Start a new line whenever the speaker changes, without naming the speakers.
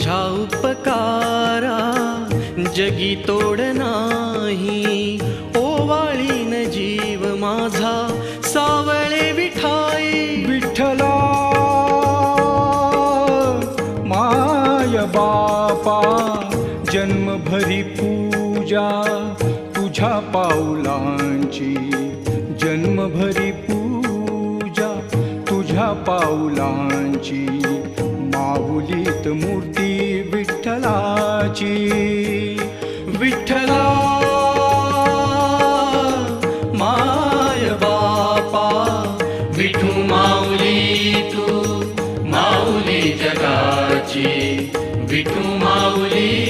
तुझ्या उपकारा जगी तोड नाही, ओवाळीन जीव माझा सावळे विठाई.
विठ्ठला माय बापा जन्मभरी पूजा तुझ्या पाऊलांची, जन्मभरी पूजा तुझ्या पाऊलांची. माऊलीत मूर्ती विठ्ठलाची.
विठ्ठला माय बापा विठू माऊली तू, माऊली जगाची विठू माऊली.